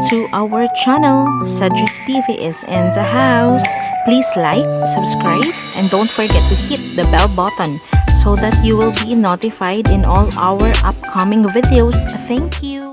to our channel. CydReeceTvee is in the house. Please like, subscribe, and don't forget to hit the bell button so that you will be notified in all our upcoming videos. Thank you.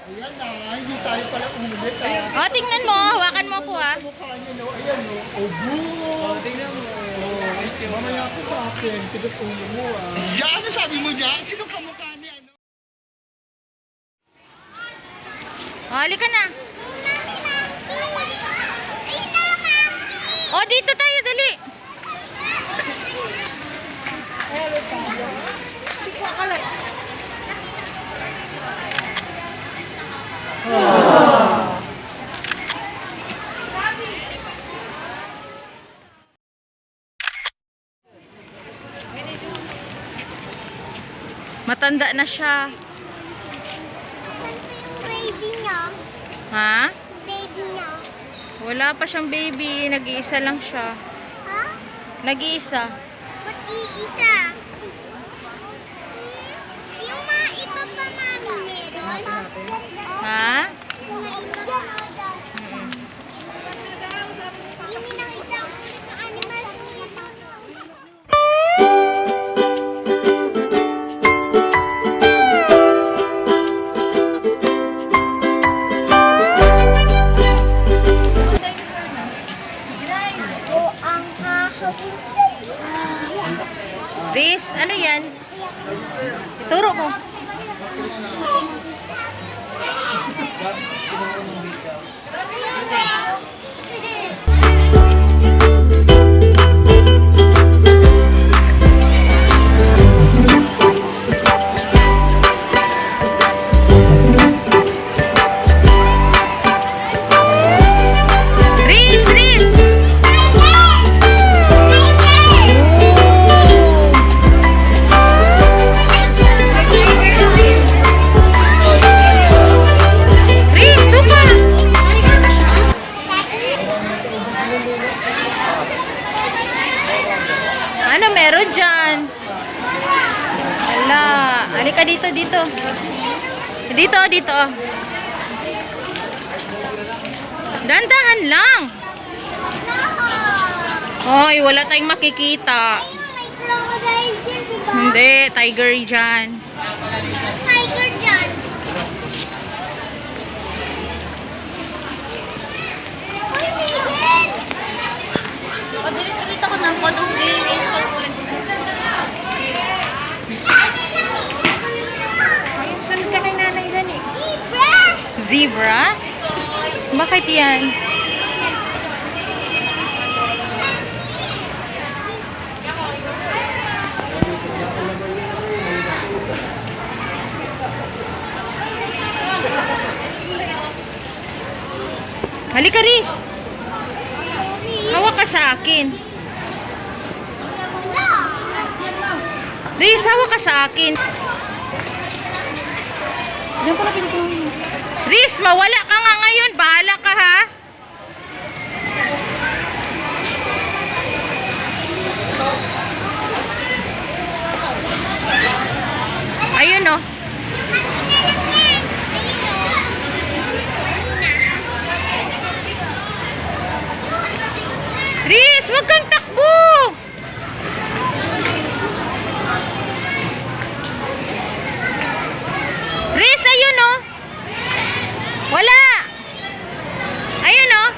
Ayan na, hindi tayo pala umulit Oh, tingnan mo, hawakan mo ko Mukha niyo, no? Ayan, no? Oh, tingnan mo. Mamaya ko sa akin, tigas ulo mo, Diyan, ano sabi mo dyan? Sino kamukha ni ano? Oh, halika na. Oh, dito tayo, dali. Matanda na siya. Baby niya. Ha? Baby niya. Wala pa siyang baby. Nag-iisa lang siya. Ha? Nag-iisa. Ba't iisa? Yung mga iba pa mami meron? Ha? Mga iba. Yung minakita ko sa animal zoo. Reece, ano yan? Turo ko. Ano meron dyan? Hala. Halika dito, dito. Dito, dito. Dandahan lang. Hoy, wala tayong makikita. May crocodile dyan, diba? Hindi, tiger dyan. Tiger dyan. Uy, Miguel! Padilit-dilit ako ng podong game. Sunod ka kay nanay dani. Zebra! Zebra? Bakit yan? Halika, Reece. Hawak ka sa akin. Reece, hawak ka sa akin. Diyan pala pinipili mo. Reece, mawala ka nga ngayon. Bahala ka, ha? Ayun, oh. Reece, wag kang takbo. Reece, ayun, oh. Wala. Ayun, oh.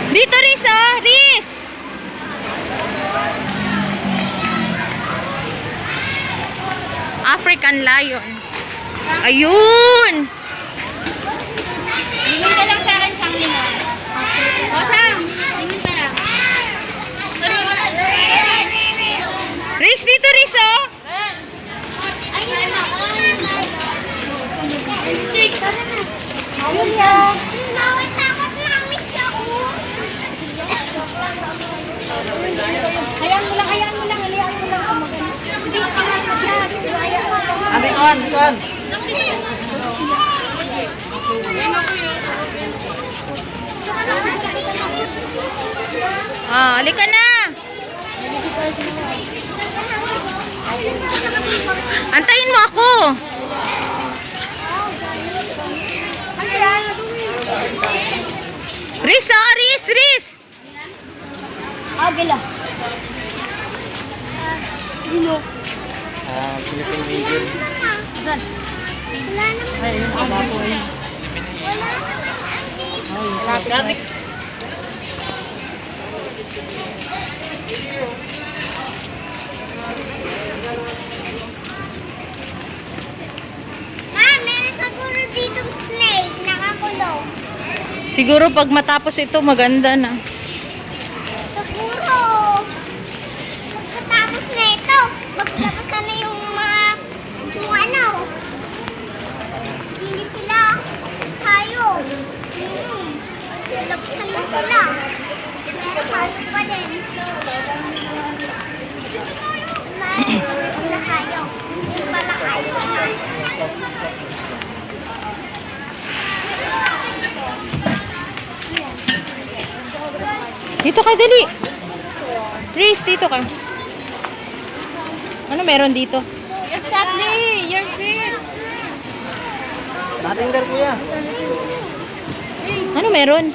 Dito, Reece, oh. Reece. African lion. Ayun. Lingon ka lang sa akin, Sang Lingon. O, Sang! Lingon ka lang. Reece, dito, Reece, oh. Ayun na. Ayun yan. Takot namin siya, Hayaan mo lang, hayaan mo lang. Hayaan mo lang. Saan? Ah, halika na. Antayin mo ako. Reece, ah, Reece. Agila. Dino. Philippine Major. Saan? Wala naman. Ay, yun ang bago eh. Wala naman. Ma, meron siguro ditong snake. Nakakulong. Siguro pag matapos ito, maganda na. Siguro. Pagkatapos na ito, magtapos na yung mga kung ano. Hindi sila tayo. Tapos na sila. Pero tayo pa din. Meron sila tayo. Hindi pala tayo. Dito ka, dali. Reece, dito ka. Ano meron dito? Yes, Kathleen, you're here. Dating der kuya. Ano meron?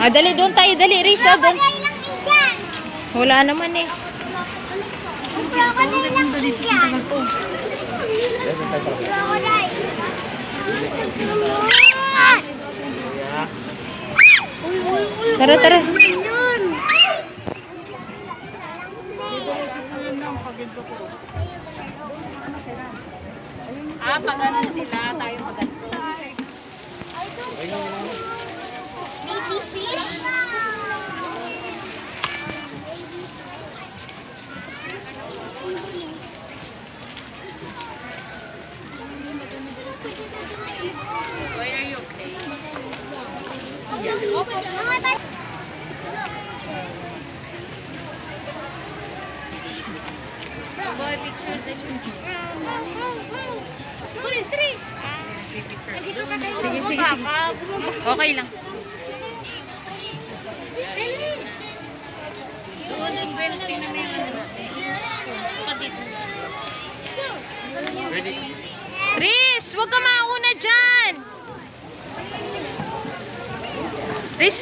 Ah, dali, doon tayo. Dali, Reece, ah, doon. Crocodile lang din yan. Wala naman eh. Crocodile lang din yan. Crocodile. Tara, tara. Yun. Ah, pag ano sila, tayo maganto. Baby fish. Why are you okay? Mga bata. Boy, picture this. Uy, three. Sige, sige, sige. Okay lang. Doon, Ben, tingnan mo yung ano. Ready? Reece, huwag ka mauna dyan. Reece,